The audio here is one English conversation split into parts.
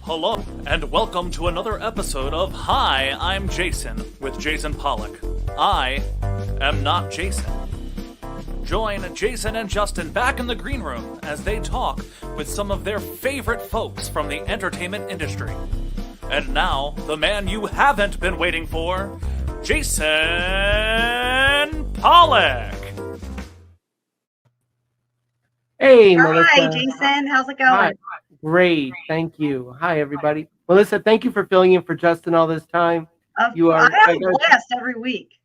Hello, and welcome to another episode of Hi, I'm Jason with Jason Pollock. I am not Jason. Join Jason and Justin back in the green room as they talk with some of their favorite folks from the entertainment industry. And now, the man you haven't been waiting for, Jason Pollock. Hey, Melissa. Hi, Jason. How's it going? Hi. Great. Thank you. Hi, everybody. Melissa, thank you for filling in for Justin all this time. I have a blast every week.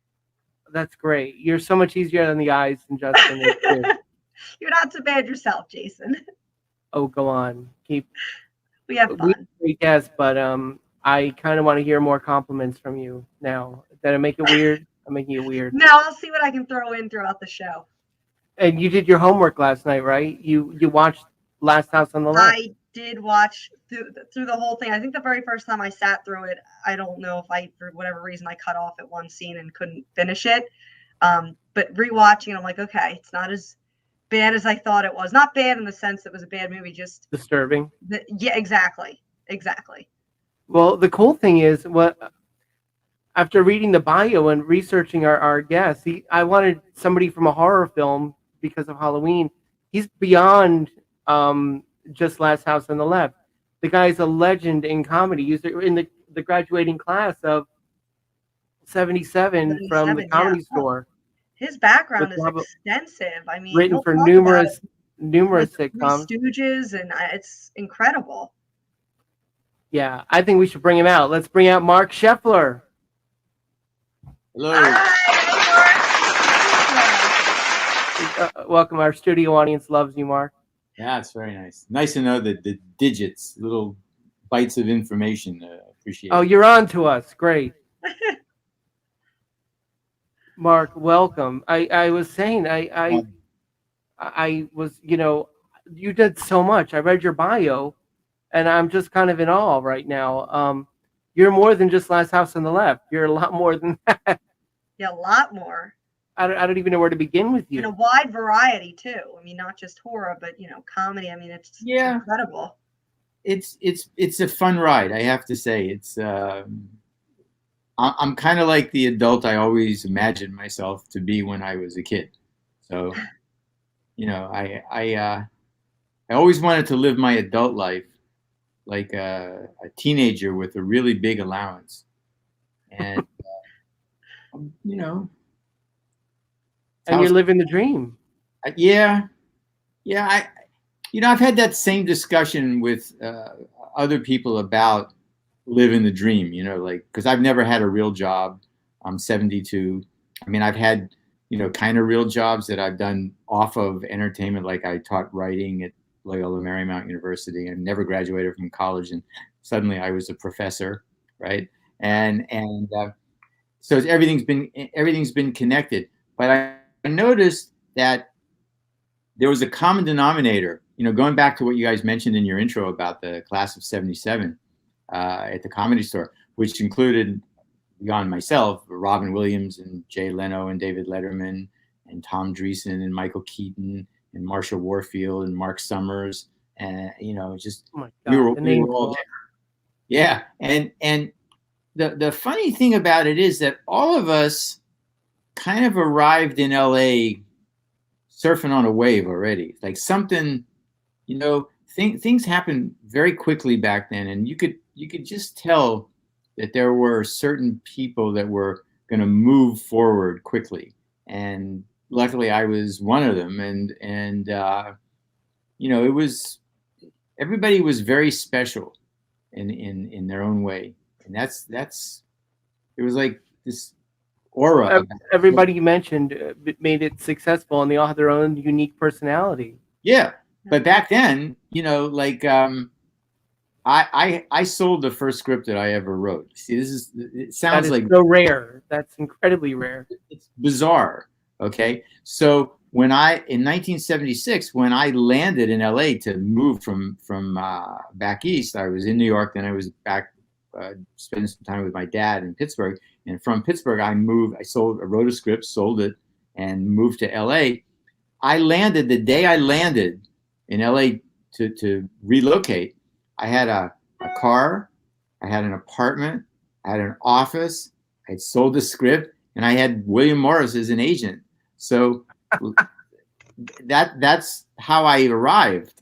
That's great. You're so much easier on the eyes than Justin is. You're not so bad yourself, Jason. Oh, go on. We have fun. Great guest, but I kind of want to hear more compliments from you now. Did I make it weird? I'm making it weird. No, I'll see what I can throw in throughout the show. And you did your homework last night, right? You watched Last House on the Left. I did watch through the whole thing. I think the very first time I sat through it, I don't know if for whatever reason, I cut off at one scene and couldn't finish it. But rewatching it, I'm like, okay, it's not as bad as I thought it was. Not bad in the sense that it was a bad movie, just disturbing. Yeah, exactly. Well, the cool thing is, after reading the bio and researching our guests, I wanted somebody from a horror film because of Halloween. He's beyond just Last House on the Left. The guy's a legend in comedy. He's in the graduating class of 77 from the Comedy Store. His background is extensive. I mean, written for numerous sitcoms. Stooges, and it's incredible. Yeah, I think we should bring him out. Let's bring out Marc Sheffler. Hello. Hi, Welcome. Our studio audience loves you, Marc. Yeah, it's very nice. Nice to know the digits, little bites of information. Appreciate it. Oh, you're on to us. Great. Marc, welcome. I was saying, I was, you did so much. I read your bio, and I'm just kind of in awe right now. You're more than just Last House on the Left. You're a lot more than that. Yeah, a lot more. I don't even know where to begin with you. And a wide variety too. I mean, not just horror, but comedy. I mean, it's incredible. It's a fun ride, I have to say. It's I'm kind of like the adult I always imagined myself to be when I was a kid. So, I always wanted to live my adult life like a teenager with a really big allowance, and And you're living the dream. Yeah. I've had that same discussion with other people about living the dream, because I've never had a real job. I'm 72. I mean, I've had, kind of real jobs that I've done off of entertainment. Like I taught writing at Loyola Marymount University. I never graduated from college, and suddenly I was a professor, right? And so everything's been connected. But I noticed that there was a common denominator, going back to what you guys mentioned in your intro about the class of 77 at the Comedy Store, which included, beyond myself, Robin Williams and Jay Leno and David Letterman and Tom Dreesen and Michael Keaton and Marsha Warfield and Mark Summers. And, just, oh my God, we were all there. Yeah. And the funny thing about it is that all of us kind of arrived in LA surfing on a wave already. Like something, things happened very quickly back then, and you could just tell that there were certain people that were going to move forward quickly. And luckily I was one of them. And it was, everybody was very special in their own way. And that's it was like this aura. Everybody you mentioned made it successful, and they all had their own unique personality. Yeah, but back then, I sold the first script that I ever wrote. See, it sounds like so rare. That's incredibly rare. It's bizarre. Okay, so in 1976, when I landed in LA to move from back east, I was in New York. Then I was back spending some time with my dad in Pittsburgh. And from Pittsburgh, I wrote a script, sold it, and moved to LA. The day I landed in LA to relocate, I had a a car, I had an apartment, I had an office, I had sold the script, and I had William Morris as an agent. So that's how I arrived.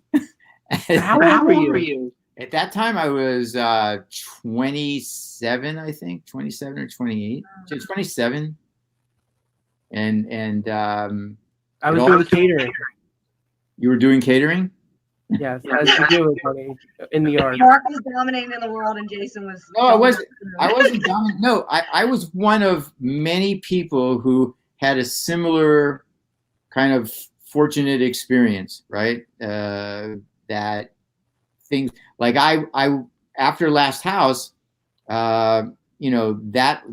How old were you? At that time, I was 27, I think, 27 or 28, 27. And I was doing catering. You were doing catering? Yes, as you do in the yard. Mark was dominating in the world, and Jason was. No, I wasn't. I wasn't dominating. No, I was one of many people who had a similar kind of fortunate experience, right? That things like I after Last House, you know, that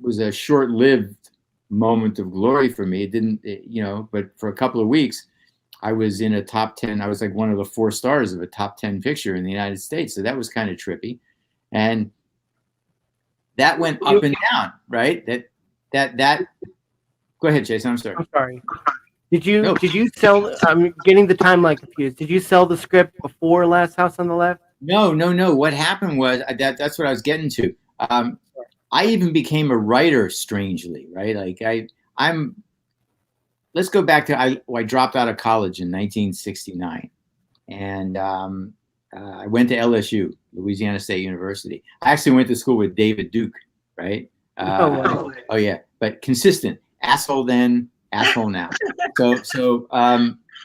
was a short-lived moment of glory for me. It didn't, you know, but for a couple of weeks, I was in a top 10. I was like one of the 4 stars of a top 10 picture in the United States. So that was kind of trippy. And that went up and down, right? That go ahead, Jason. I'm sorry. I'm sorry. Did you sell, I'm getting the timeline confused. Did you sell the script before Last House on the Left? No. What happened was that's what I was getting to. I even became a writer strangely, right? Like let's go back to I dropped out of college in 1969, and I went to LSU, Louisiana State University. I actually went to school with David Duke, right? Oh yeah, but consistent. Asshole then, asshole now. So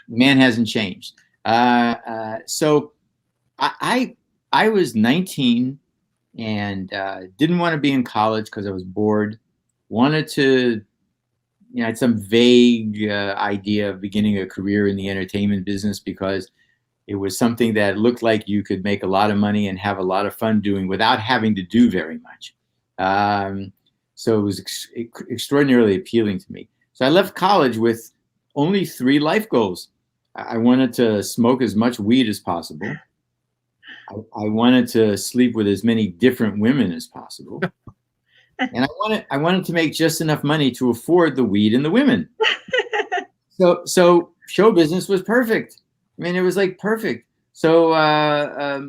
man hasn't changed. So I was 19 and didn't want to be in college because I was bored. Wanted to, you know, I had some vague idea of beginning a career in the entertainment business because it was something that looked like you could make a lot of money and have a lot of fun doing without having to do very much. So it was extraordinarily appealing to me. So I left college with only 3 life goals. I wanted to smoke as much weed as possible. I wanted to sleep with as many different women as possible. And I wanted to make just enough money to afford the weed and the women. So show business was perfect. I mean, it was like perfect. So I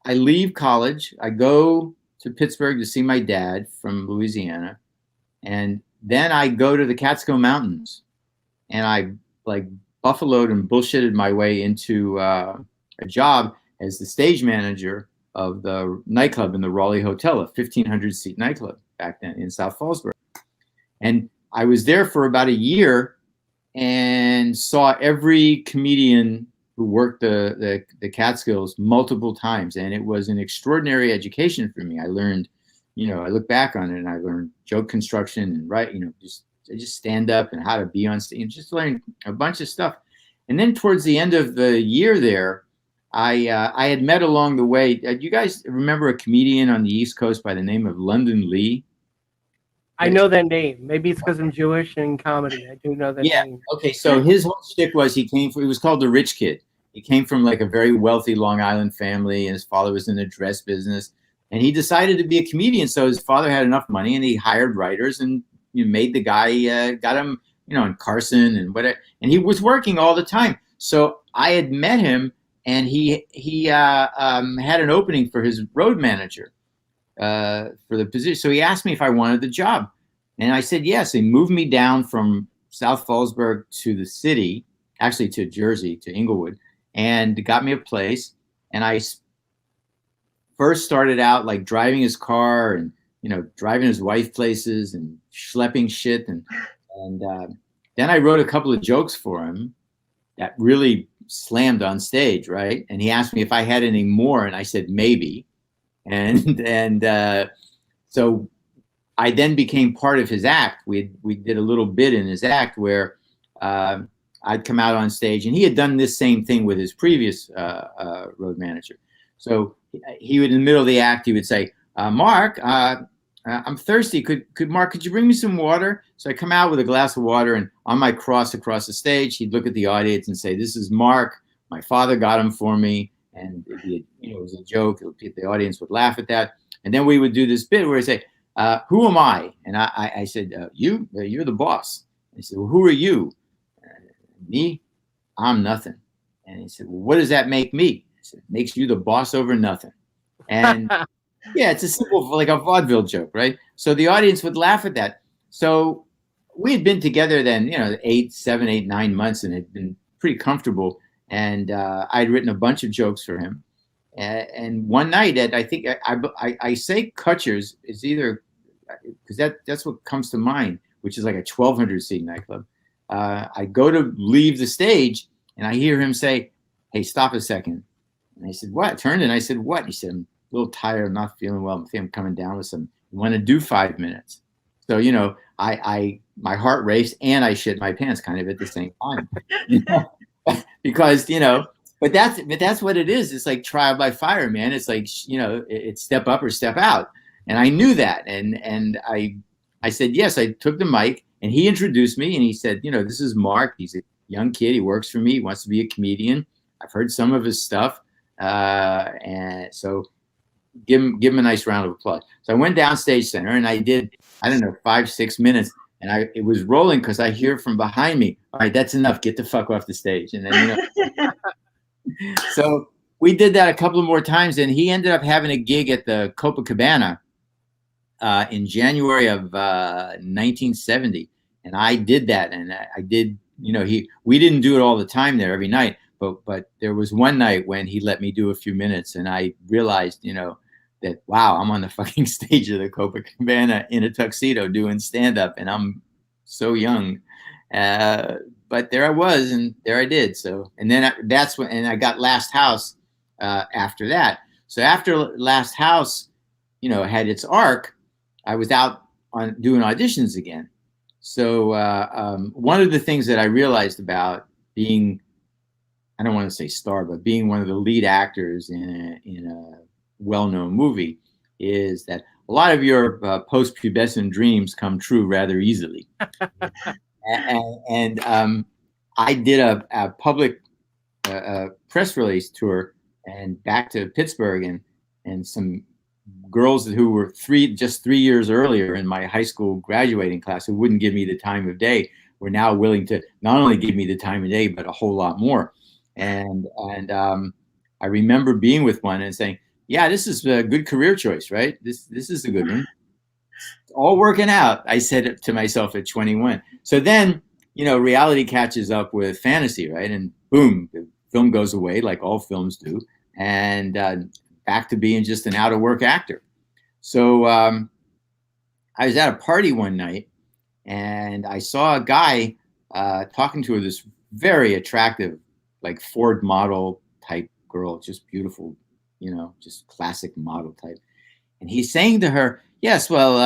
leave college. I go to Pittsburgh to see my dad from Louisiana. And then I go to the Catskill Mountains. And I like buffaloed and bullshitted my way into a job as the stage manager of the nightclub in the Raleigh Hotel, a 1,500-seat nightclub back then in South Fallsburg. And I was there for about a year and saw every comedian who worked the Catskills multiple times. And it was an extraordinary education for me. I learned, you know, I look back on it and I learned joke construction and write, you know, just stand up and how to be on stage, just learned a bunch of stuff. And then towards the end of the year there, I had met along the way. Do you guys remember a comedian on the East Coast by the name of London Lee? I know that name. Maybe it's because I'm Jewish and comedy. I do know that name. Okay. So his whole shtick was he was called the rich kid. He came from like a very wealthy Long Island family, and his father was in the dress business. And he decided to be a comedian. So his father had enough money, and he hired writers and made the guy, got him, you know, in Carson and whatever. And he was working all the time. So I had met him. And he had an opening for his road manager for the position. So he asked me if I wanted the job. And I said yes. He moved me down from South Fallsburg to the city, actually to Jersey, to Inglewood, and got me a place. And I first started out like driving his car and, you know, driving his wife places and schlepping shit. And then I wrote a couple of jokes for him that really slammed on stage, right? And he asked me if I had any more, and I said maybe. And so I then became part of his act. We did a little bit in his act where I'd come out on stage, and he had done this same thing with his previous road manager. So he would, in the middle of the act, he would say, "Mark, I'm thirsty. Could you bring me some water?" So I come out with a glass of water, and on my cross across the stage, he'd look at the audience and say, "This is Mark. My father got him for me." And it was a joke. The audience would laugh at that. And then we would do this bit where he'd say, "Who am I?" And I said, "You're the boss." And he said, "Well, who are you?" "Me? I'm nothing." And he said, "Well, what does that make me?" I said, makes you the boss over nothing. And yeah, it's a simple, like a vaudeville joke, right? So the audience would laugh at that. So we had been together then, 7, 8, 9 months, and had been pretty comfortable. And I'd written a bunch of jokes for him. And one night I think I say Kutcher's is either, because that's what comes to mind, which is like a 1,200 seat nightclub. I go to leave the stage and I hear him say, "Hey, stop a second." And I said, "What?" I turned and I said, "What?" He said, "I'm a little tired. I'm not feeling well. I think I'm coming down with some. You want to do 5 minutes?" So, my heart raced and I shit my pants kind of at the same time, because, but that's what it is. It's like trial by fire, man. It's like, it's step up or step out. And I knew that. And I said, yes. I took the mic and he introduced me and he said, "This is Mark. He's a young kid. He works for me. He wants to be a comedian. I've heard some of his stuff. And so give him a nice round of applause." So I went down Stage Center and I did, I don't know, 5, 6 minutes. And it was rolling because I hear from behind me, "All right, that's enough. Get the fuck off the stage." And then, so we did that a couple of more times, and he ended up having a gig at the Copacabana in January of 1970. And I did that, and I did, we didn't do it all the time there every night, but there was one night when he let me do a few minutes, and I realized, that, wow, I'm on the fucking stage of the Copacabana in a tuxedo doing stand-up, and I'm so young. But there I was, and there I did. So, and then and I got Last House after that. So after Last House, had its arc, I was out on doing auditions again. So one of the things that I realized about being, I don't want to say star, but being one of the lead actors in a well-known movie, is that a lot of your post-pubescent dreams come true rather easily. and I did a public press release tour and back to Pittsburgh, and some girls who were just 3 years earlier in my high school graduating class, who wouldn't give me the time of day, were now willing to not only give me the time of day, but a whole lot more. And I remember being with one and saying, "Yeah, this is a good career choice, right? This is a good one. It's all working out," I said to myself at 21. So then, reality catches up with fantasy, right? And boom, the film goes away, like all films do, and back to being just an out-of-work actor. So I was at a party one night, and I saw a guy talking to this very attractive, like Ford model type girl, just beautiful, just classic model type. And he's saying to her, "Yes, well,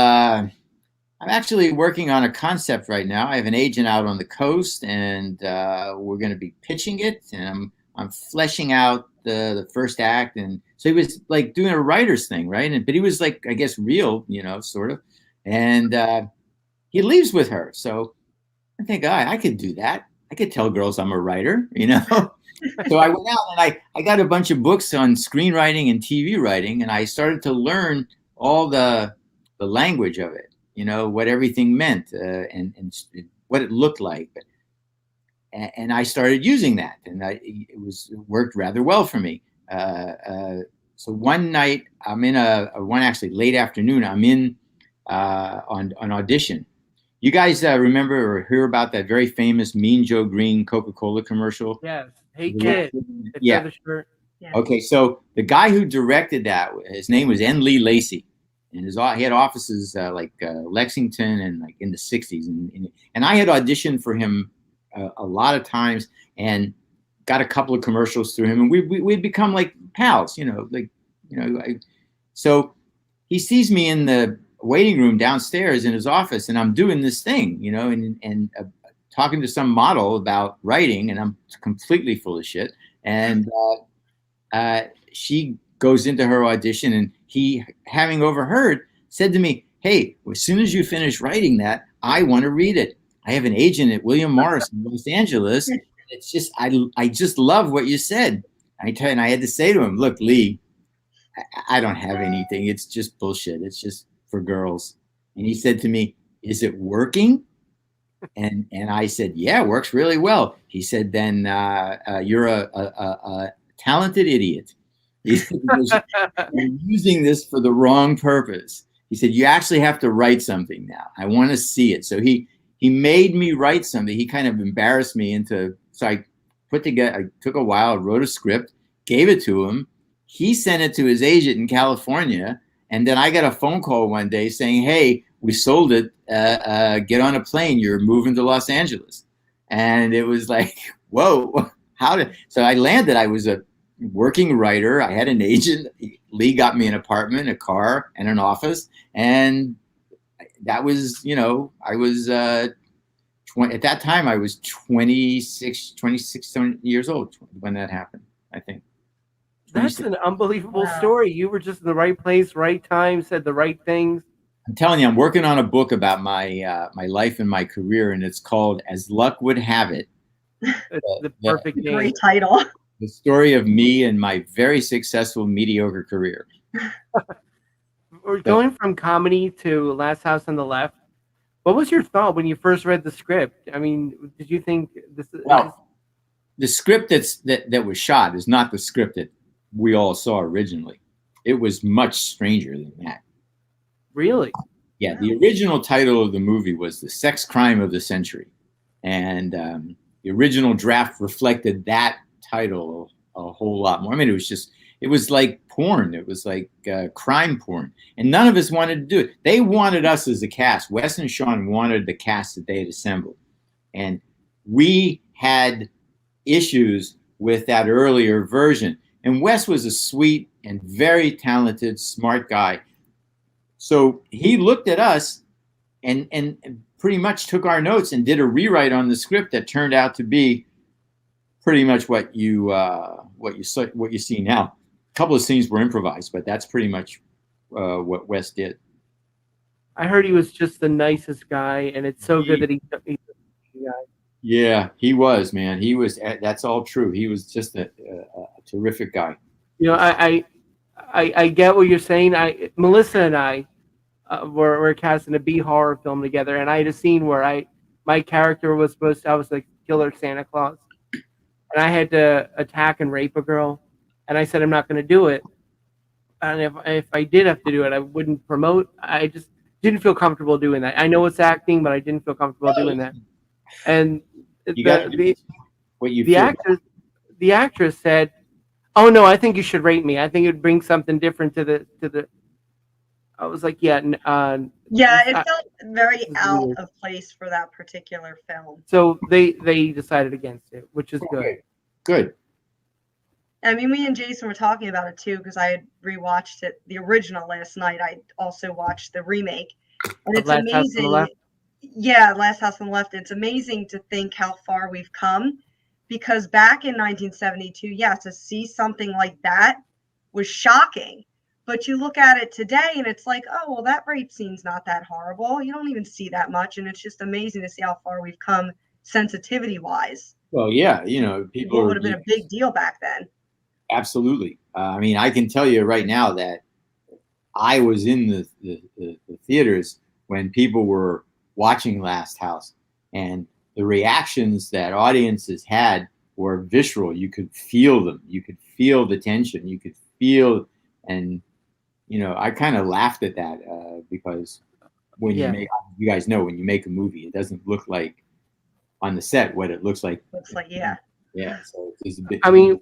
I'm actually working on a concept right now. I have an agent out on the coast, and we're going to be pitching it, and I'm fleshing out the first act." And so he was like doing a writer's thing, right? But he was like, I guess, real, sort of. And he leaves with her. So I think, I could do that. I could tell girls I'm a writer, So I went out and I got a bunch of books on screenwriting and TV writing, and I started to learn all the language of it, what everything meant, and what it looked like. And I started using that, and it worked rather well for me. So one night I'm in one actually late afternoon, I'm in on audition. You guys remember or hear about that very famous Mean Joe Green Coca-Cola commercial? Yes. Hey, kid. Yeah. Okay, so the guy who directed that, his name was N. Lee Lacy, and he had offices like Lexington and like in the 60s. And I had auditioned for him a lot of times and got a couple of commercials through him, and we'd become like pals, so he sees me in the waiting room downstairs in his office, and I'm doing this thing, and talking to some model about writing, and I'm completely full of shit. And she goes into her audition, and he, having overheard, said to me, "Hey, as soon as you finish writing that, I want to read it. I have an agent at William Morris in Los Angeles. It's just, I just love what you said." And I had to say to him, "Look, Lee, I don't have anything. It's just bullshit. It's just for girls." And he said to me, "Is it working?" And I said, "Yeah, it works really well." He said, "Then you're a talented idiot. He said, you're using this for the wrong purpose. He said, you actually have to write something now. I want to see it. So he made me write something. He kind of embarrassed me so I took a while, wrote a script, gave it to him. He sent it to his agent in California. And then I got a phone call one day saying, hey, we sold it. Get on a plane. You're moving to Los Angeles. And it was like, whoa, so I landed. I was a working writer. I had an agent. Lee got me an apartment, a car, and an office. And that was, I was, at that time, I was 26 years old when that happened, I think. That's an unbelievable story. You were just in the right place, right time, said the right things. I'm telling you, I'm working on a book about my my life and my career, and it's called "As Luck Would Have It." The perfect name. Great title. The story of me and my very successful mediocre career. We're going from comedy to Last House on the Left. What was your thought when you first read the script? I mean, did you think this? Well, the script that was shot is not the script that we all saw originally. It was much stranger than that. Really? Yeah, the original title of the movie was The Sex Crime of the Century. And the original draft reflected that title a whole lot more. I mean, it was like porn. It was like crime porn. And none of us wanted to do it. They wanted us as a cast. Wes and Sean wanted the cast that they had assembled. And we had issues with that earlier version. And Wes was a sweet and very talented, smart guy. So he looked at us and pretty much took our notes and did a rewrite on the script that turned out to be pretty much what you see now. A couple of scenes were improvised, but that's pretty much what Wes did. I heard he was just the nicest guy, and it's so good that he's the guy. Yeah, he was, man. He was. That's all true. He was just a terrific guy. I get what you're saying. Melissa and I were casting a B horror film together, and I had a scene where my character was I was like killer Santa Claus, and I had to attack and rape a girl, and I said I'm not going to do it, and if I did have to do it, I wouldn't promote. I just didn't feel comfortable doing that. I know it's acting, but I didn't feel comfortable doing that. And the actress said, "Oh no, I think you should rate me. I think it would bring something different to the." I was like, "Yeah, it felt very out of place for that particular film." So they decided against it, which is good. Good. I mean, me and Jason were talking about it too because I had rewatched it, the original last night. I also watched the remake, and it's amazing. Yeah, Last House on the Left. It's amazing to think how far we've come. Because back in 1972, to see something like that was shocking. But you look at it today and it's like, oh, well, that rape scene's not that horrible. You don't even see that much. And it's just amazing to see how far we've come sensitivity-wise. Well, yeah, people would have been a big deal back then. Absolutely. I mean, I can tell you right now that I was in the theaters when people were watching Last House, and the reactions that audiences had were visceral. You could feel them. You could feel the tension. You could feel, and I kind of laughed at that because when you guys know, when you make a movie, it doesn't look like on the set what it looks like. Yeah. So it's a bit. I mean,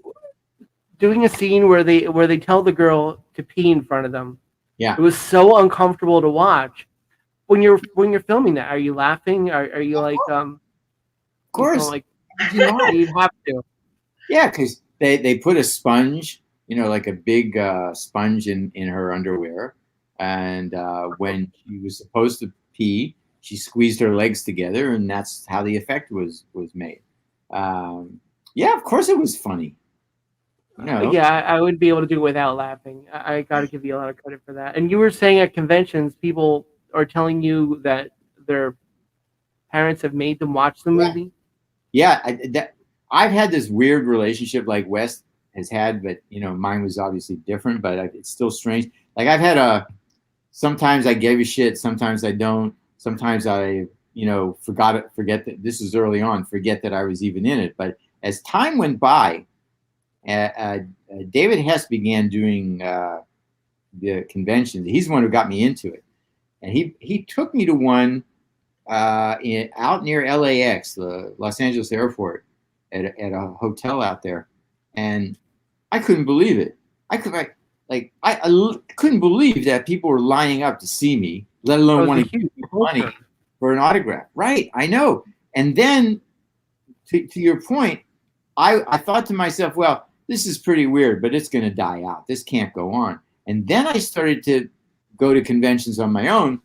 doing a scene where they tell the girl to pee in front of them. Yeah. It was so uncomfortable to watch. When you're filming that, are you laughing? Are you like Of course. You have to. Yeah, because they put a sponge, like a big sponge in her underwear, and when she was supposed to pee, she squeezed her legs together, and that's how the effect was made. Of course it was funny. Yeah, I wouldn't be able to do it without laughing. I got to give you a lot of credit for that. And you were saying at conventions, people are telling you that their parents have made them watch the movie. Yeah, I've had this weird relationship like Wes has had, but mine was obviously different. But it's still strange. Like I've had sometimes I gave a shit, sometimes I don't. Sometimes I forget that this is early on. Forget that I was even in it. But as time went by, David Hess began doing the conventions. He's the one who got me into it, and he took me to one out near LAX, the Los Angeles airport, at a hotel out there, and I couldn't believe it. I couldn't believe that people were lining up to see me, let alone want to give me money for an autograph. Right, I know. And then, to your point, I thought to myself, well, this is pretty weird, but it's going to die out. This can't go on. And then I started to go to conventions on my own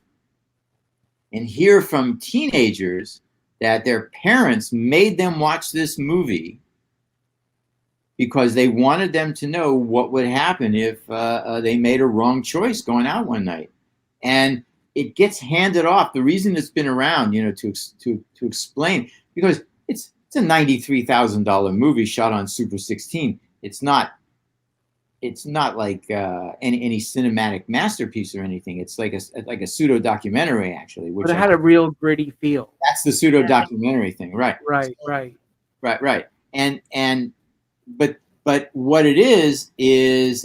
and hear from teenagers that their parents made them watch this movie because they wanted them to know what would happen if they made a wrong choice going out one night. And it gets handed off. The reason it's been around, to explain, because it's a $93,000 movie shot on Super 16. It's not like any cinematic masterpiece or anything. It's like a pseudo documentary, actually. Which but it had a real gritty feel. That's the pseudo documentary thing, right? Right. But what it is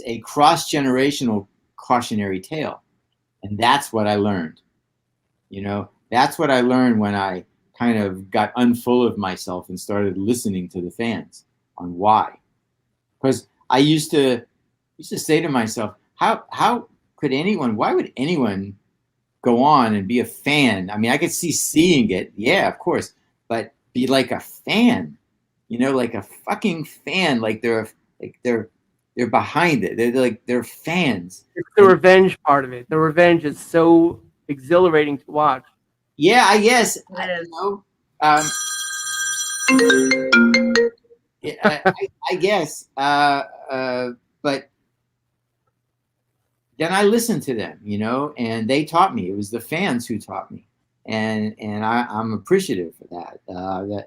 a cross-generational cautionary tale, and that's what I learned. That's what I learned when I kind of got unfull of myself and started listening to the fans on why. Because I used to say to myself, how could anyone, why would anyone go on and be a fan? I mean, I could see seeing it, yeah, of course, but be like a fan, like a fucking fan, like they're behind it. They're fans. It's the revenge part of it. The revenge is so exhilarating to watch. Yeah, I guess. I guess. But then I listened to them, and they taught me. It was the fans who taught me, and I'm appreciative for that.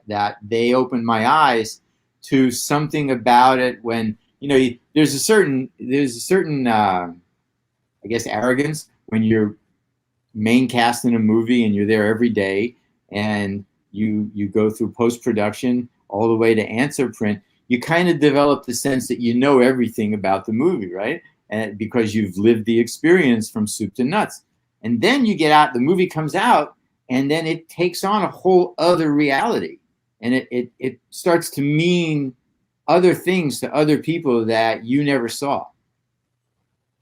That they opened my eyes to something about it. When there's a certain I guess arrogance when you're main cast in a movie and you're there every day, and you go through post-production all the way to answer print. You kind of develop the sense that you know everything about the movie, right? And because you've lived the experience from soup to nuts. And then you get out, the movie comes out, and then it takes on a whole other reality. And it starts to mean other things to other people that you never saw.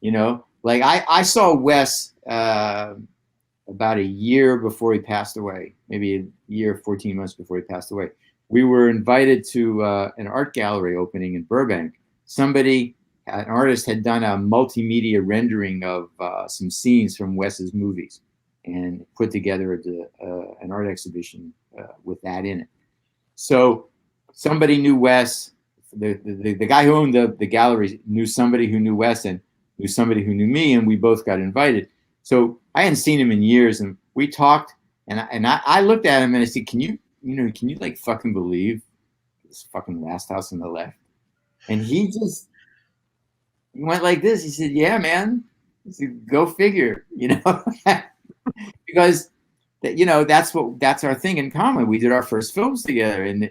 Like I saw Wes about a year before he passed away, maybe a year, 14 months before he passed away. We were invited to an art gallery opening in Burbank. An artist had done a multimedia rendering of some scenes from Wes's movies and put together an art exhibition with that in it. So somebody knew Wes. The guy who owned the gallery knew somebody who knew Wes and knew somebody who knew me, and we both got invited. So I hadn't seen him in years, and we talked, and I looked at him and I said, can you like fucking believe this fucking Last House on the Left? And he went like this. He said, yeah, man. He said, go figure, because that's our thing in common. We did our first films together, and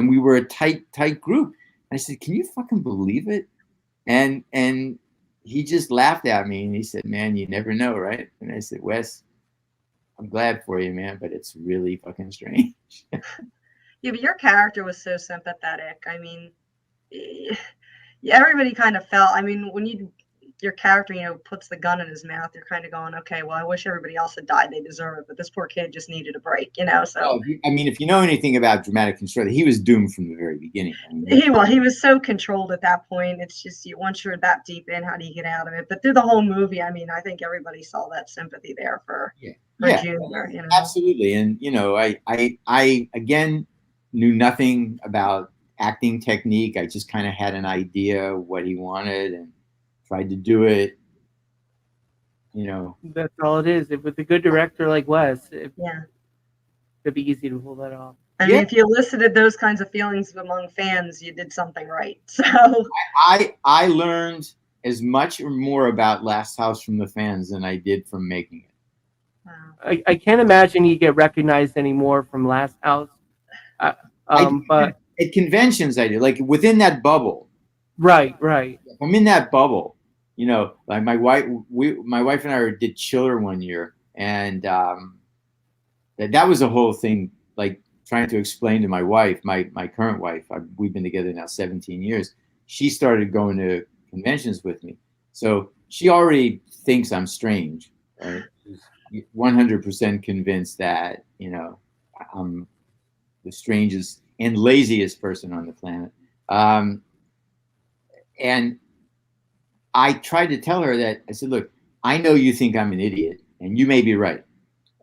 we were a tight group. And I said, can you fucking believe it? And he just laughed at me and he said, man, you never know, right? And I said, Wes, I'm glad for you, man, but it's really fucking strange. Yeah, but your character was so sympathetic. I mean, everybody kind of felt, I mean, when your character, puts the gun in his mouth, you're kind of going, okay, well, I wish everybody else had died. They deserve it. But this poor kid just needed a break, so. Well, I mean, if you know anything about dramatic construction, he was doomed from the very beginning. I mean, he was so controlled at that point. It's just, once you're that deep in, how do you get out of it? But through the whole movie, I mean, I think everybody saw that sympathy there for Junior. Absolutely. And, I again knew nothing about acting technique. I just kind of had an idea what he wanted and tried to do it, That's all it is. With a good director like Wes, it'd be easy to pull that off. I mean, if you elicited those kinds of feelings among fans, you did something right. So I learned as much or more about Last House from the fans than I did from making it. Wow. I can't imagine you get recognized anymore from Last House. But At conventions, I do, like within that bubble. Right, right. I'm in that bubble, like my wife and I did Chiller one year, and that was a whole thing, like trying to explain to my wife, my current wife, we've been together now 17 years. She started going to conventions with me. So she already thinks I'm strange, right? She's 100% convinced that, I'm the strangest and laziest person on the planet. And I tried to tell her that, I said, look, I know you think I'm an idiot, and you may be right.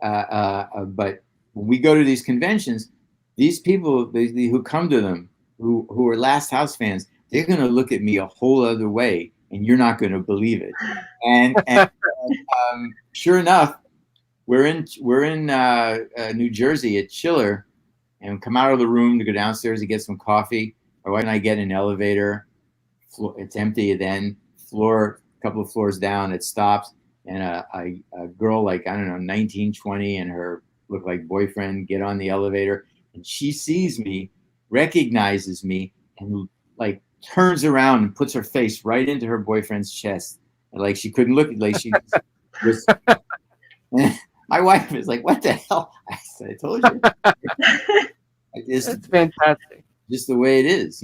But when we go to these conventions, these people who come to them, who are Last House fans, they're going to look at me a whole other way, and you're not going to believe it. And sure enough, we're in New Jersey at Chiller, and come out of the room to go downstairs to get some coffee. My wife and I get an elevator. It's empty. Then a couple of floors down, it stops, and a girl, like, I don't know, 19, 20, and her look like boyfriend get on the elevator, and she sees me, recognizes me, and like turns around and puts her face right into her boyfriend's chest, and like she couldn't look, like she was. My wife is like, "What the hell?" I said, "I told you." That's fantastic. Just the way it is,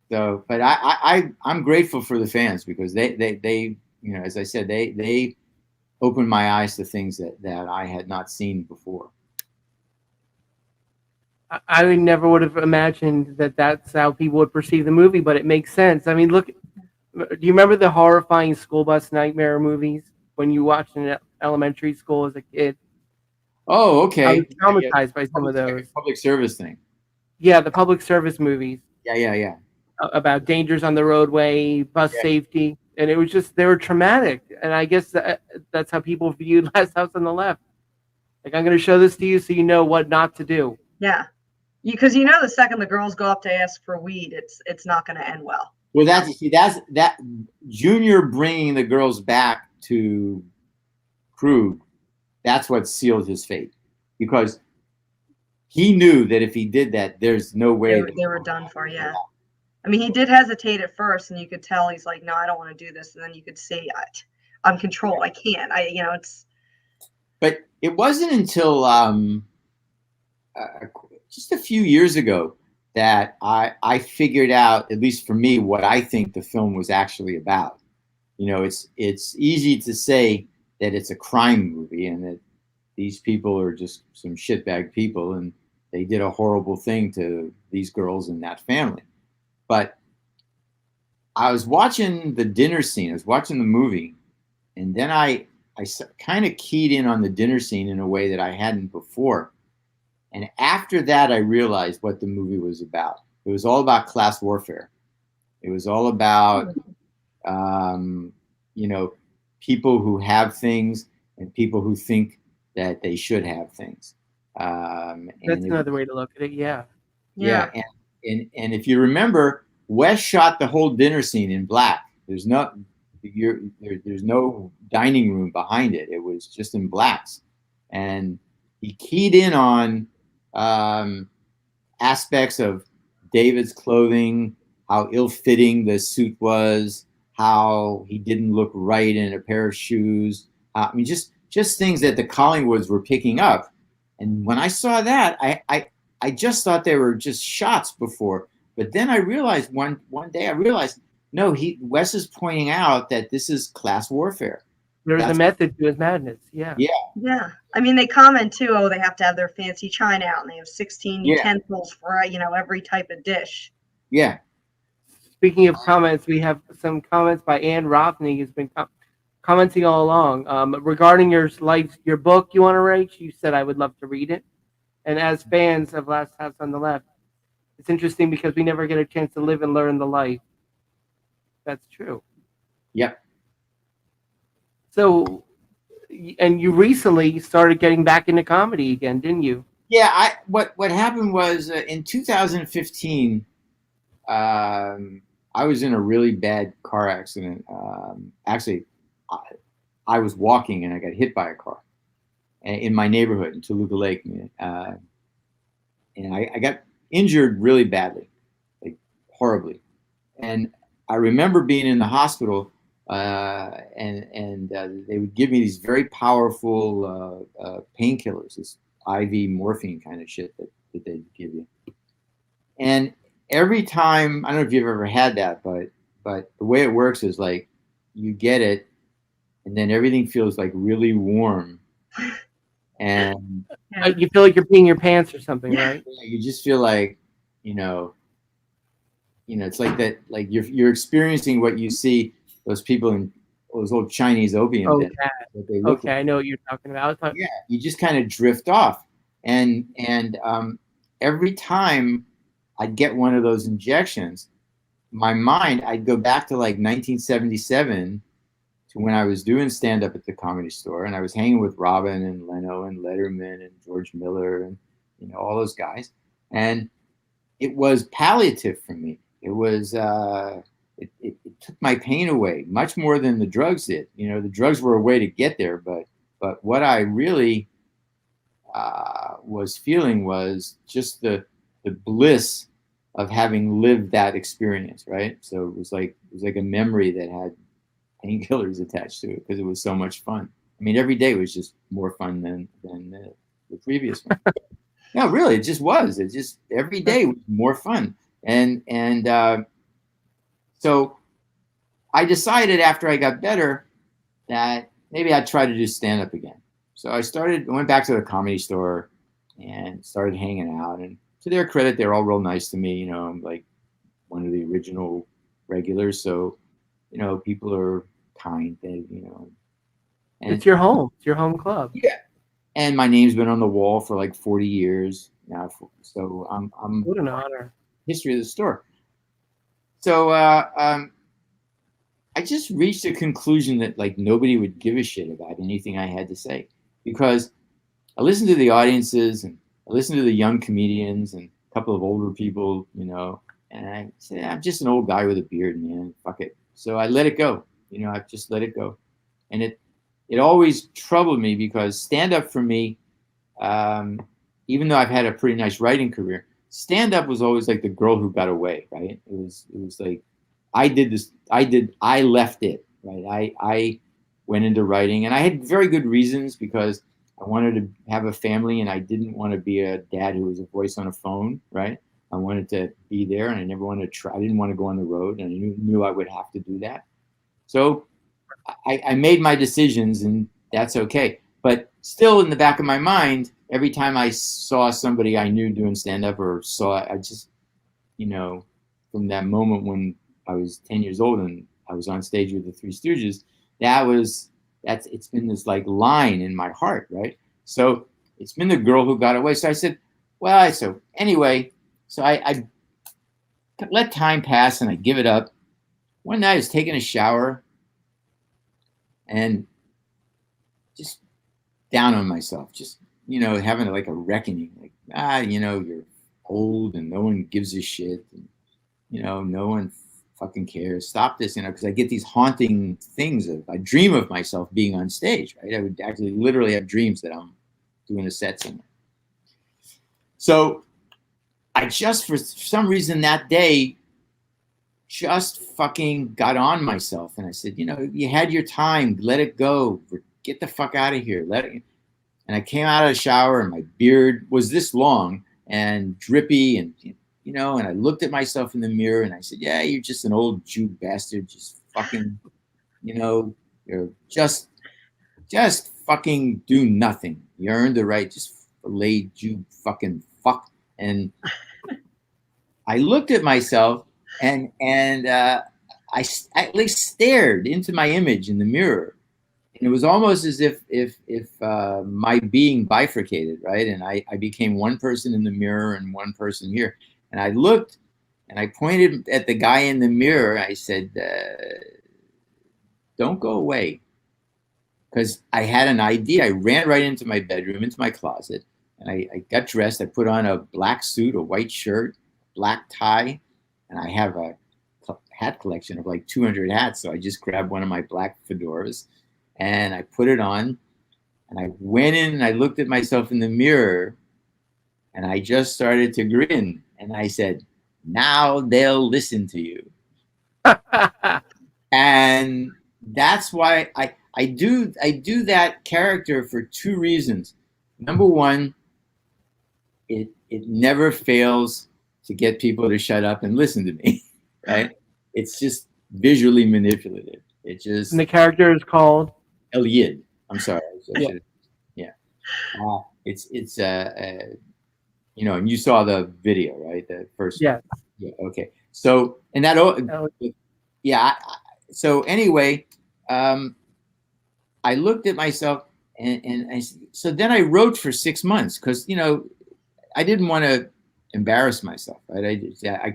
So, but I'm grateful for the fans, because they as I said, they opened my eyes to things that I had not seen before. I never would have imagined that that's how people would perceive the movie, but it makes sense. I mean, look, do you remember the horrifying school bus nightmare movies when you watched in elementary school as a kid? Oh, okay. I was traumatized by some of those. Public service thing. Yeah, the public service movies. Yeah. About dangers on the roadway, bus safety, and it was just, they were traumatic. And I guess that's how people viewed Last House on the Left. Like, I'm going to show this to you so you know what not to do. Yeah, because the second the girls go up to ask for weed, it's not going to end well. Well, that's Junior bringing the girls back to Krug. That's what sealed his fate, because he knew that if he did that, there's no way they were done for. Yeah, I mean, he did hesitate at first, and you could tell he's like, "No, I don't want to do this." And then you could see, I'm controlled. I can't. It's. But it wasn't until just a few years ago that I figured out, at least for me, what I think the film was actually about. It's easy to say that it's a crime movie and that these people are just some shitbag people and they did a horrible thing to these girls and that family. But I was watching the dinner scene, I was watching the movie, and then I kind of keyed in on the dinner scene in a way that I hadn't before. And after that, I realized what the movie was about. It was all about class warfare. It was all about, people who have things and people who think that they should have things. That's another way to look at it. Yeah. Yeah. And if you remember, Wes shot the whole dinner scene in black. There's no dining room behind it. It was just in blacks. And he keyed in on aspects of David's clothing, how ill-fitting the suit was, how he didn't look right in a pair of shoes. I mean, just things that the Collingwoods were picking up. And when I saw that, I just thought they were just shots before. But then I realized one day, no, Wes is pointing out that this is class warfare. There's a method to his madness. Yeah. Yeah. I mean, they comment too, they have to have their fancy china out, and they have 16 utensils for, every type of dish. Yeah. Speaking of comments, we have some comments by Ann Rothney, who's been commenting all along regarding your book you want to write. You said, I would love to read it. And as fans of Last House on the Left, it's interesting because we never get a chance to live and learn the life. That's true. Yep. So, and you recently started getting back into comedy again, didn't you? Yeah. What happened was in 2015, I was in a really bad car accident. Actually, I was walking and I got hit by a car in my neighborhood in Toluca Lake. And I got injured really badly, like horribly. And I remember being in the hospital, and they would give me these very powerful painkillers, this IV morphine kind of shit that they'd give you. And every time, I don't know if you've ever had that, but the way it works is like you get it, and then everything feels like really warm, and You feel like you're peeing your pants or something, right? you just feel like, it's like that, like you're experiencing what you see those people in those old Chinese opium dens. What they look like. I know what you're talking about. Yeah, you just kind of drift off, and every time I'd get one of those injections, my mind, I'd go back to like 1977 to when I was doing stand up at the Comedy Store, and I was hanging with Robin and Leno and Letterman and George Miller and all those guys, and it was palliative for me. It was it took my pain away much more than the drugs did. The drugs were a way to get there, but what I really was feeling was just the bliss of having lived that experience, right? So it was like a memory that had painkillers attached to it because it was so much fun. I mean, every day was just more fun than the previous one. No, really, it just was. It just every day was more fun, and so I decided after I got better that maybe I'd try to do stand up again. So I went back to the Comedy Store and started hanging out. And to their credit, they're all real nice to me. I'm like one of the original regulars. So, people are kind. And it's your home. It's your home club. Yeah. And my name's been on the wall for like 40 years now. So I'm what an honor. History of the store. So I just reached a conclusion that like nobody would give a shit about anything I had to say, because I listened to the audiences and I listened to the young comedians and a couple of older people, and I said, I'm just an old guy with a beard, man. Fuck it. So I let it go. I just let it go. And it always troubled me because stand-up for me, even though I've had a pretty nice writing career, stand-up was always like the girl who got away, right? It was like, I left it, right? I went into writing, and I had very good reasons because I wanted to have a family and I didn't want to be a dad who was a voice on a phone, right? I wanted to be there, and I never wanted to try. I didn't want to go on the road, and I knew I would have to do that. So I made my decisions, and that's okay. But still in the back of my mind, every time I saw somebody I knew doing stand-up I just, from that moment when I was 10 years old and I was on stage with the Three Stooges, it's been this like line in my heart, right? So it's been the girl who got away. So I said, anyway, I let time pass and I give it up. One night I was taking a shower and just down on myself, just, having like a reckoning, like, you're old and no one gives a shit. And, no one fucking cares. Stop this, because I get these haunting things I dream of myself being on stage, right? I would actually literally have dreams that I'm doing a set somewhere. So I just, for some reason that day, just fucking got on myself. And I said, you had your time, let it go. Get the fuck out of here. And I came out of the shower and my beard was this long and drippy and, and I looked at myself in the mirror and I said, yeah, you're just an old Jew bastard. Just fucking, you're just fucking do nothing. You earned the right, just lay Jew fucking fuck. And I looked at myself and I at least stared into my image in the mirror. And it was almost as if my being bifurcated, right? And I became one person in the mirror and one person here. And I looked and I pointed at the guy in the mirror. I said, don't go away. Because I had an idea. I ran right into my bedroom, into my closet. And I got dressed. I put on a black suit, a white shirt, black tie. And I have a hat collection of like 200 hats. So I just grabbed one of my black fedoras and I put it on. And I went in and I looked at myself in the mirror. And I just started to grin. And I said, now they'll listen to you. And that's why I do that character for two reasons. Number one, it never fails to get people to shut up and listen to me, right? It's just visually manipulative. It just, and the character is called El Yid. I'm sorry. Yeah. Yeah. It's you know, and you saw the video, right? The first. Yeah. Yeah. Okay. So, and that, yeah. So anyway, I looked at myself and so then I wrote for 6 months because, you know, I didn't want to embarrass myself, right?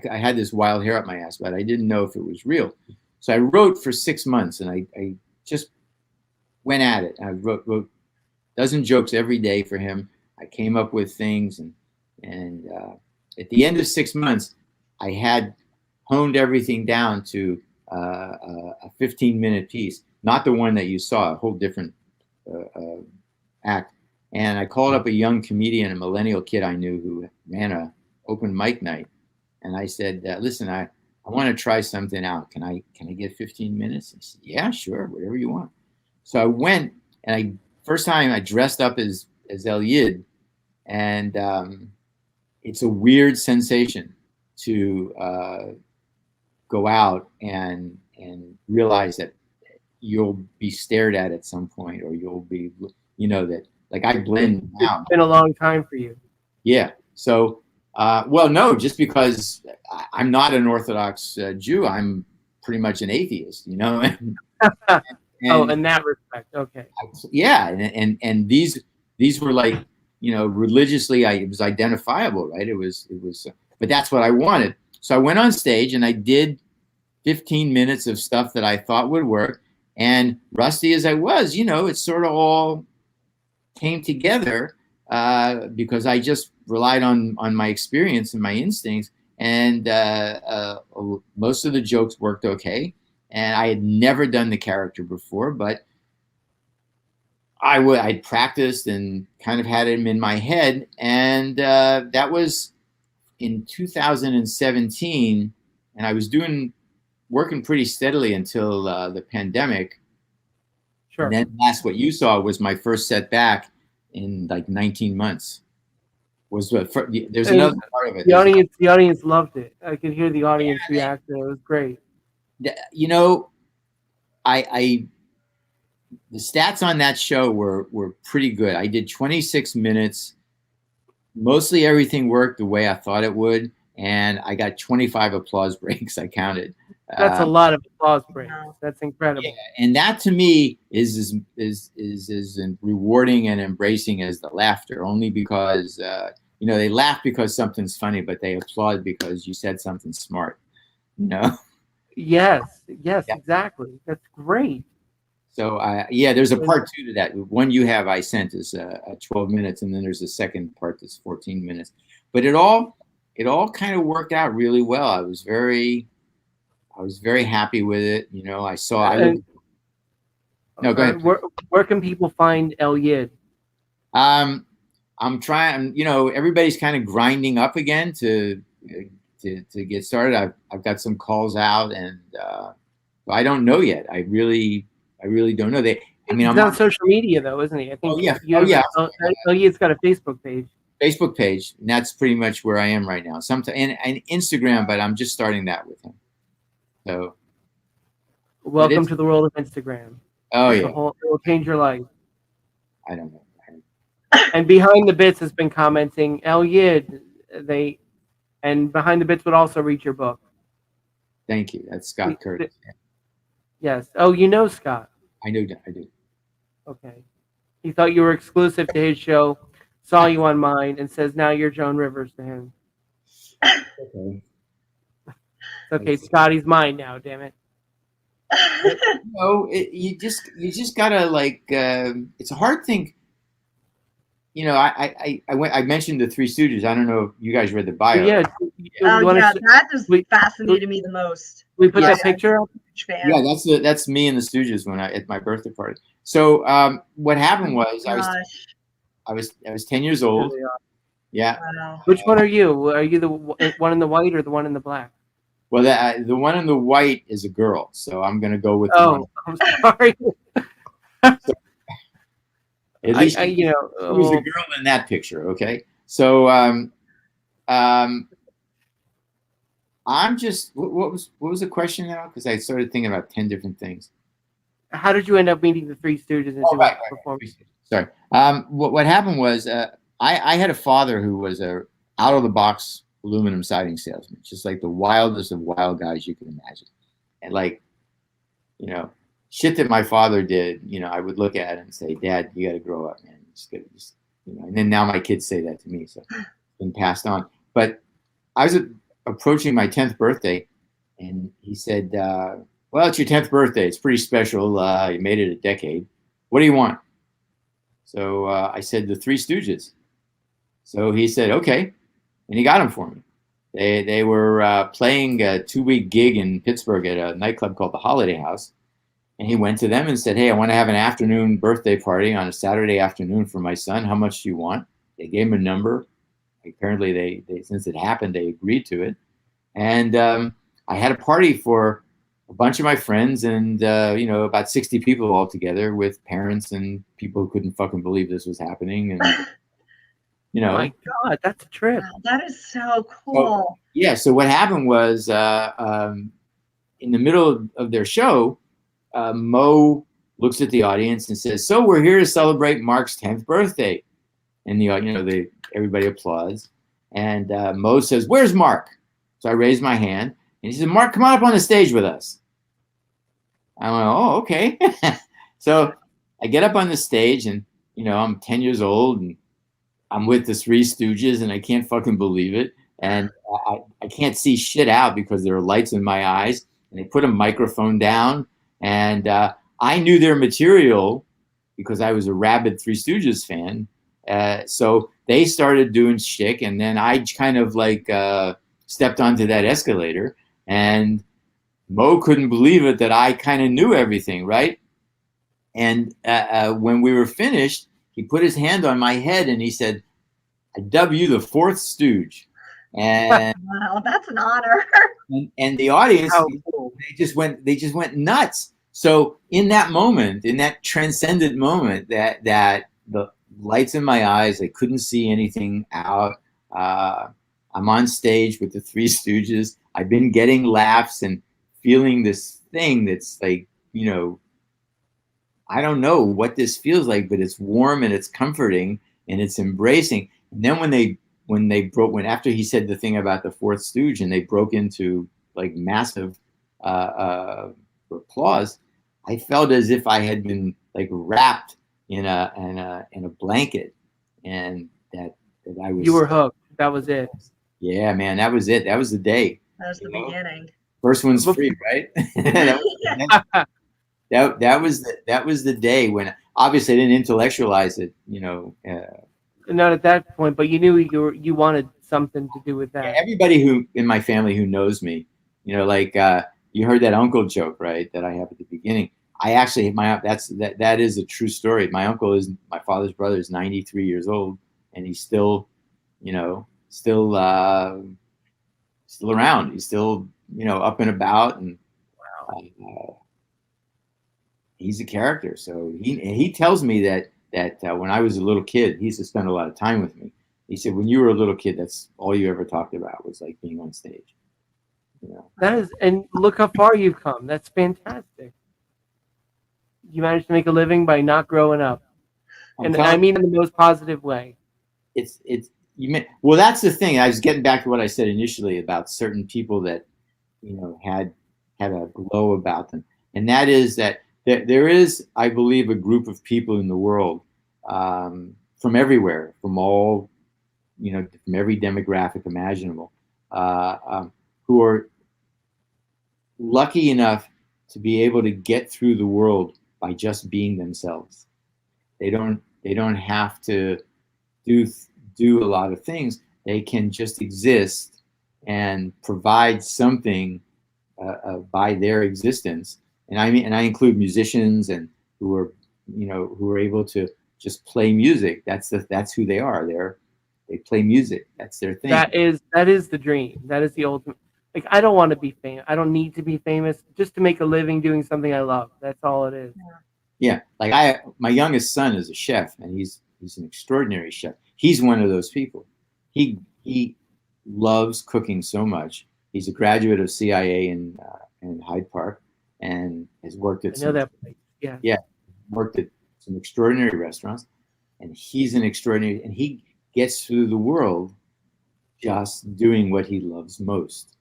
I had this wild hair up my ass, but I didn't know if it was real. So I wrote for 6 months and I just went at it. I wrote a dozen jokes every day for him. I came up with things and at the end of 6 months, I had honed everything down to a 15-minute piece, not the one that you saw, a whole different act. And I called up a young comedian, a millennial kid I knew who ran a open mic night. And I said, listen, I want to try something out. Can I get 15 minutes? He said, yeah, sure, whatever you want. So I went and first time I dressed up as El Yid. And it's a weird sensation to go out and realize that you'll be stared at some point, or you'll be, you know, that like I blend now. It's been a long time for you. Yeah. So, well, no, just because I'm not an Orthodox Jew, I'm pretty much an atheist, you know. Oh, in that respect, okay. Yeah, and these were like, you know, religiously, it was identifiable, right? It was, but that's what I wanted. So I went on stage and I did 15 minutes of stuff that I thought would work. And rusty as I was, you know, it sort of all came together because I just relied on my experience and my instincts. And most of the jokes worked okay. And I had never done the character before, but I'd practiced and kind of had him in my head. And that was in 2017. And I was working pretty steadily until the pandemic. Sure. And then that's what you saw was my first setback in like 19 months. There's another part of it. The audience loved it. I could hear the audience react. It was great. You know, the stats on that show were pretty good. I did 26 minutes. Mostly everything worked the way I thought it would. And I got 25 applause breaks. I counted. That's a lot of applause breaks. That's incredible. Yeah, and that to me is rewarding and embracing as the laughter, only because you know, they laugh because something's funny, but they applaud because you said something smart. You know. Yes, yeah. Exactly. That's great. So yeah, there's a part 2 to that. One you have I sent is 12 minutes, and then there's a second part that's 14 minutes. But it all kind of worked out really well. I was very happy with it. You know, no, go ahead. Where can people find El Yid? I'm trying. You know, everybody's kind of grinding up again to get started. I've got some calls out, and I don't know yet. I really don't know. He's on social media though, isn't he? I think. Oh yeah. El Yid's got a Facebook page. And that's pretty much where I am right now. Sometimes and Instagram, but I'm just starting that with him. So, welcome to the world of Instagram. Oh yeah, it will change your life. I don't know. And Behind the Bits has been commenting, El Yid, and Behind the Bits would also read your book. Thank you. That's Scott Curtis. Yes. Oh, you know Scott. I do. Okay. He thought you were exclusive to his show, saw you on mine, and says now you're Joan Rivers to him. Okay. Okay, Scotty's mine now, damn it. No, you just gotta like. It's a hard thing. You know, I mentioned the Three Stooges. I don't know if you guys read the bio. Yeah. That just fascinated me the most. We put that picture up. Yeah, that's me and the Stooges at my birthday party. So what happened was I was 10 years old, Yeah. Wow. Which one are you? Are you the one in the white or the one in the black? Well, the one in the white is a girl, so I'm gonna go with the one. Oh, I'm sorry. At least you she know, was the well, girl in that picture. Okay, so um, I'm just what was the question now? Because I started thinking about 10 different things. how did you end up meeting the Three Stooges and Oh, doing right. performance? Sorry. What happened was I had a father who was a out of the box aluminum siding salesman, just like the wildest of wild guys you can imagine, and like shit that my father did. I would look at it and say, "Dad, you got to grow up, man. Just And then now my kids say that to me, so it's been passed on. But I was approaching my 10th birthday, and he said, "Well, it's your 10th birthday. It's pretty special. You made it a decade. What do you want?" So I said, "The Three Stooges." So he said, "Okay," and he got them for me. They were playing a 2-week gig in Pittsburgh at a nightclub called the Holiday House, and he went to them and said, "Hey, I want to have an afternoon birthday party on a Saturday afternoon for my son. How much do you want?" They gave him a number. Apparently, they since it happened, they agreed to it, and I had a party for a bunch of my friends and about 60 people all together with parents and people who couldn't fucking believe this was happening, and My God, that's a trip. Wow, that is so So, cool. yeah. So what happened was in the middle of their show, Mo looks at the audience and says, "So we're here to celebrate Mark's 10th birthday," and everybody applauds. And Mo says, "Where's Mark?" So I raised my hand, and he said, "Mark, come on up on the stage with us." I went, "Oh, okay." So I get up on the stage, and I'm 10 years old, and I'm with the Three Stooges, and I can't fucking believe it. And I can't see shit out because there are lights in my eyes. And they put a microphone down, and I knew their material because I was a rabid Three Stooges fan. So they started doing shtick, and then I kind of stepped onto that escalator, and Mo couldn't believe it that I kind of knew everything, right? And when we were finished, he put his hand on my head and he said, "I dub you the fourth Stooge." And Wow, that's an honor. and the audience, How cool. they just went nuts. So in that moment, in that transcendent moment, that the lights in my eyes, I couldn't see anything out. I'm on stage with the Three Stooges. I've been getting laughs and feeling this thing that's I don't know what this feels like, but it's warm and it's comforting and it's embracing. And then when after he said the thing about the fourth Stooge and they broke into massive applause, I felt as if I had been wrapped in a blanket, and that I was. You were hooked. That was it. Yeah, man, that was it. That was the day. That was the beginning. First one's free, right? That was the day when obviously I didn't intellectualize it, Not at that point, but you knew you wanted something to do with that. Everybody who in my family who knows me, you heard that uncle joke, right? That I have at the beginning. I actually that is a true story. My uncle is my father's brother is 93 years old, and he's still around. He's still up and about, and he's a character. So he tells me that when I was a little kid, he used to spend a lot of time with me. He said, when you were a little kid, that's all you ever talked about was being on stage. That is, and look how far you've come. That's fantastic. You managed to make a living by not growing up, and I mean in the most positive way. Well, that's the thing. I was getting back to what I said initially about certain people that had a glow about them, and that is that there is, I believe, a group of people in the world from everywhere, from all from every demographic imaginable, who are lucky enough to be able to get through the world by just being themselves. They don't have to do a lot of things. They can just exist and provide something by their existence. And I include musicians and who are able to just play music. That's who they are. They play music. That's their thing. That is the dream. That is the ultimate. Like, I don't want to be famous. I don't need to be famous just to make a living doing something I love. That's all it is. Yeah, like my youngest son is a chef, and he's an extraordinary chef. He's one of those people. He loves cooking so much. He's a graduate of CIA in Hyde Park, and has worked at that place. Yeah. Worked at some extraordinary restaurants, and he's an extraordinary, and he gets through the world just doing what he loves most,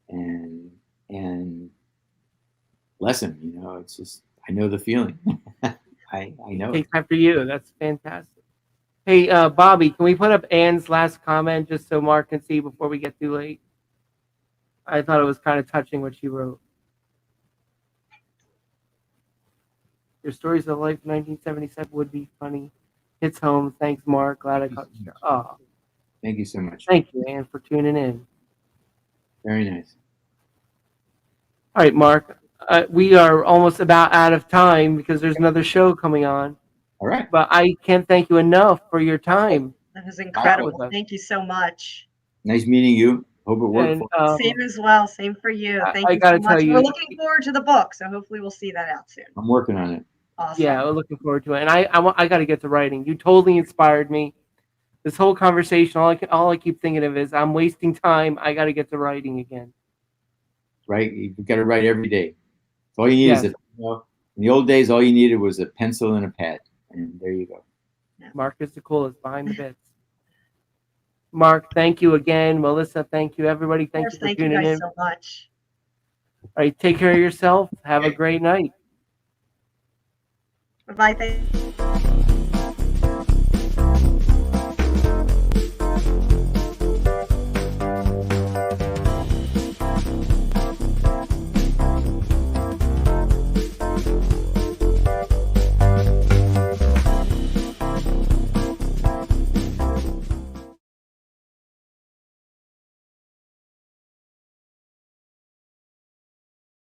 and bless him, it's just, I know the feeling. I know. Takes after you. That's fantastic. Hey, Bobby, can we put up Anne's last comment just so Mark can see before we get too late? I thought it was kind of touching what she wrote. Your stories of life 1977 would be funny. Hits home. Thanks, Mark. Glad I caught you. Oh, thank you so much. Thank you, Anne, for tuning in. Very nice. All right, Mark. We are almost about out of time because there's another show coming on. All right. But I can't thank you enough for your time. That was incredible. Wow. Thank you so much. Nice meeting you. Hope it worked. Same as well. Same for you. Thank you so much. We're looking forward to the book, so hopefully we'll see that out soon. I'm working on it. Awesome. Yeah, we're looking forward to it. And I got to get to writing. You totally inspired me. This whole conversation, all I keep thinking of is I'm wasting time. I got to get to writing again. Right? You've got to write every day. All you need is in the old days, all you needed was a pencil and a pad. And there you go. Mark is the coolest behind the bits. Mark, thank you again. Melissa, thank you. Everybody, thank you for tuning in. Thank you guys so much. All right, take care of yourself. Have a great night. Bye-bye. Thank you.